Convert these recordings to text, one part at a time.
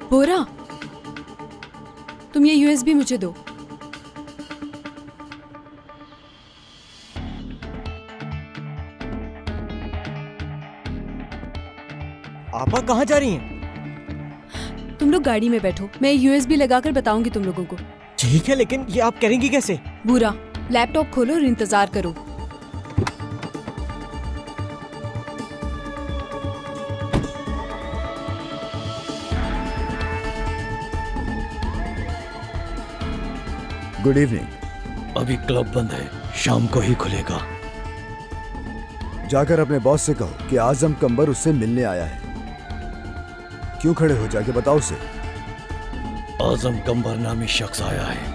बोरा, तुम ये यूएसबी मुझे दो। आपा कहाँ जा रही हैं? तुम लोग गाड़ी में बैठो, मैं यूएसबी लगाकर बताऊंगी तुम लोगों को। ठीक है, लेकिन ये आप करेंगी कैसे? बुरा, लैपटॉप खोलो और इंतजार करो। Good evening. अभी क्लब बंद है, शाम को ही खुलेगा। जाकर अपने बॉस से कहो कि आजम कंबर उससे मिलने आया है। क्यों खड़े हो, जाके बताओ उसे। आजम कंबर नामी शख्स आया है।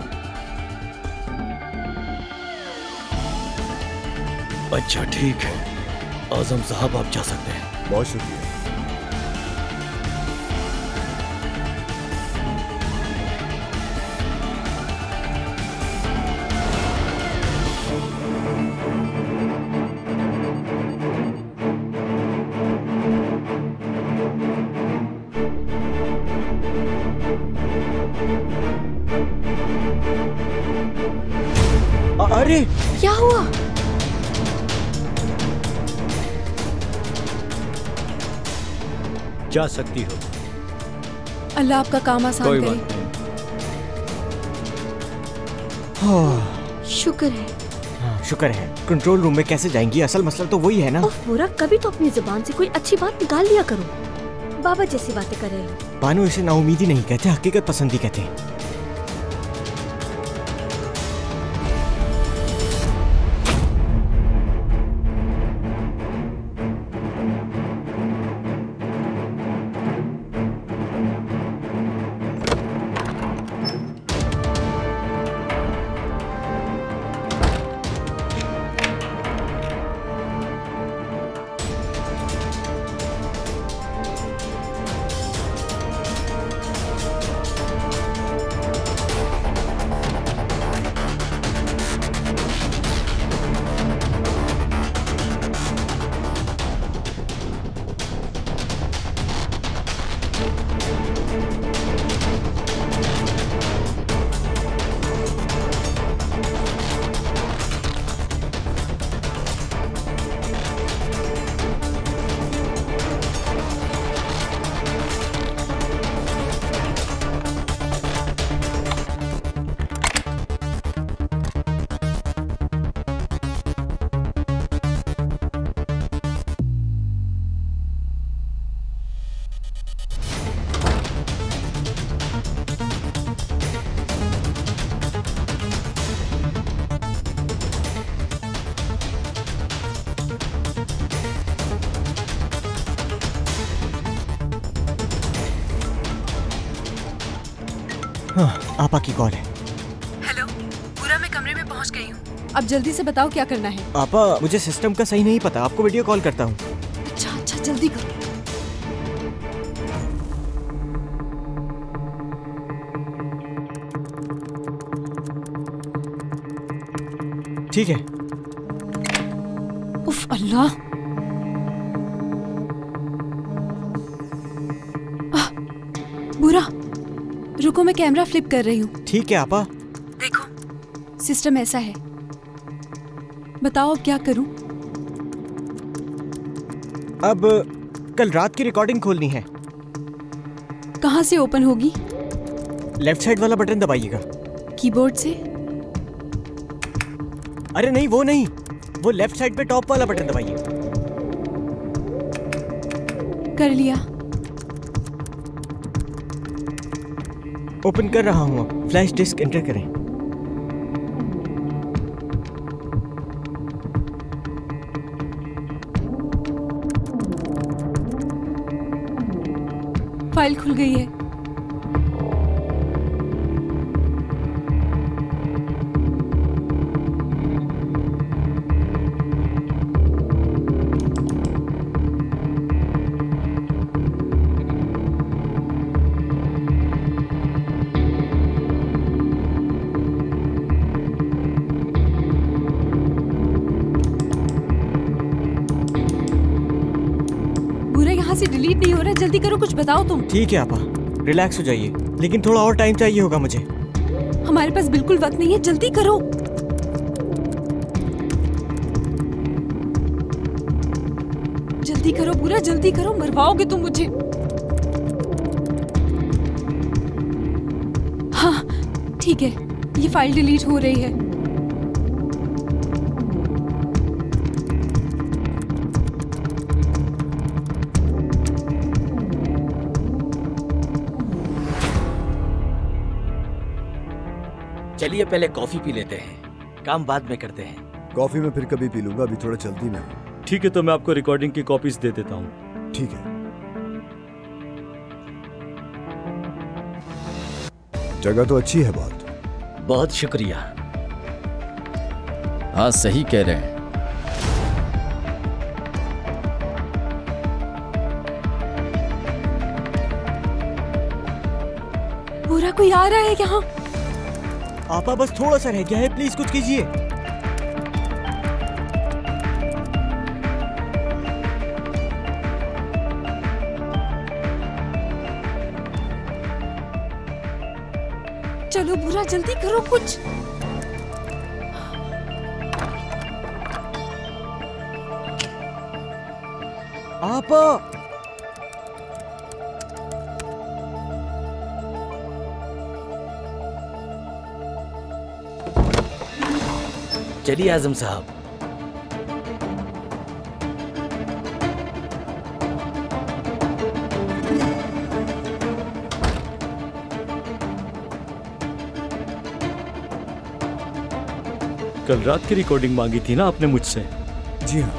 अच्छा ठीक है, आजम साहब आप जा सकते हैं। बहुत शुक्रिया। अरे क्या हुआ? जा सकती हो। अल्लाह आपका काम आसान कोई करे। बात हाँ, शुक्र है। शुक्र है। कंट्रोल रूम में कैसे जाएंगी? असल मसला तो वही है ना। उफ बुरा, कभी तो अपनी जुबान से कोई अच्छी बात निकाल लिया करो। बाबा जैसी बातें कर रहे हो। बानो, इसे नाउमीदी नहीं कहते, हकीकत पसंदी कहते हैं। हाँ, आपा की कॉल है। हेलो, पूरा मैं कमरे में पहुंच गई हूँ। अब जल्दी से बताओ क्या करना है। आपा, मुझे सिस्टम का सही नहीं पता, आपको वीडियो कॉल करता हूँ। अच्छा अच्छा, जल्दी करो। ठीक है। उफ अल्लाह। बुरा, रुको मैं कैमरा फ्लिप कर रही हूँ। ठीक है आपा। देखो, सिस्टम ऐसा है। बताओ अब क्या करूं? अब कल रात की रिकॉर्डिंग खोलनी है। कहाँ से ओपन होगी? लेफ्ट साइड वाला बटन दबाइएगा। कीबोर्ड से? अरे नहीं, वो नहीं, वो लेफ्ट साइड पे टॉप वाला बटन दबाइए। कर लिया। ओपन कर रहा हूँ, फ्लैश डिस्क एंटर करें। फाइल खुल गई है। से डिलीट नहीं हो रहा, जल्दी करो, कुछ बताओ तुम। ठीक है आपा। रिलैक्स हो जाइए, लेकिन थोड़ा और टाइम चाहिए होगा मुझे। हमारे पास बिल्कुल वक्त नहीं है, जल्दी करो। जल्दी करो पूरा, जल्दी करो, मरवाओगे तुम मुझे। हाँ ठीक है, ये फाइल डिलीट हो रही है। चलिए पहले कॉफी पी लेते हैं, काम बाद में करते हैं। कॉफी में फिर कभी पी लूंगा, अभी थोड़ा जल्दी में हूँ। ठीक है, तो मैं आपको रिकॉर्डिंग की कॉपीज दे देता हूँ। ठीक है। जगह तो अच्छी है बहुत। बहुत शुक्रिया। हाँ सही कह रहे हैं। पूरा कोई आ रहा है यहाँ। आपा बस थोड़ा सा रह गया है, प्लीज कुछ कीजिए। चलो बुरा, जल्दी करो कुछ। आपा चलिए आजम साहब। कल रात की रिकॉर्डिंग मांगी थी ना आपने मुझसे? जी हाँ।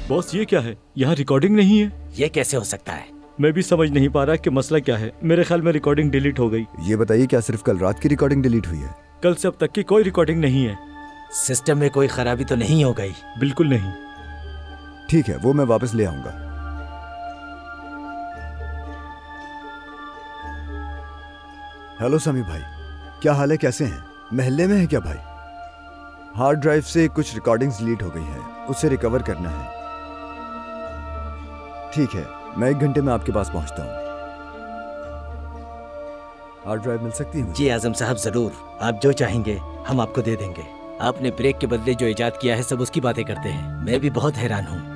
बॉस ये क्या है, यहाँ रिकॉर्डिंग नहीं है? ये कैसे हो सकता है? मैं भी समझ नहीं पा रहा कि मसला क्या है। मेरे ख्याल में रिकॉर्डिंग डिलीट हो गई। ये बताइए, क्या सिर्फ कल रात की रिकॉर्डिंग डिलीट हुई है? कल से अब तक की कोई रिकॉर्डिंग नहीं है। सिस्टम में कोई खराबी तो नहीं हो गई? बिल्कुल नहीं। ठीक है, वो मैं वापस ले आऊंगा। हेलो समी भाई, क्या हाल है, कैसे हैं? महल्ले में है क्या भाई? हार्ड ड्राइव से कुछ रिकॉर्डिंग्स डिलीट हो गई हैं, उसे रिकवर करना है। ठीक है, मैं 1 घंटे में आपके पास पहुंचता हूं। हार्ड ड्राइव मिल सकती है? जी आजम साहब जरूर, आप जो चाहेंगे हम आपको दे देंगे। आपने ब्रेक के बदले जो इजाद किया है सब उसकी बातें करते हैं। मैं भी बहुत हैरान हूँ।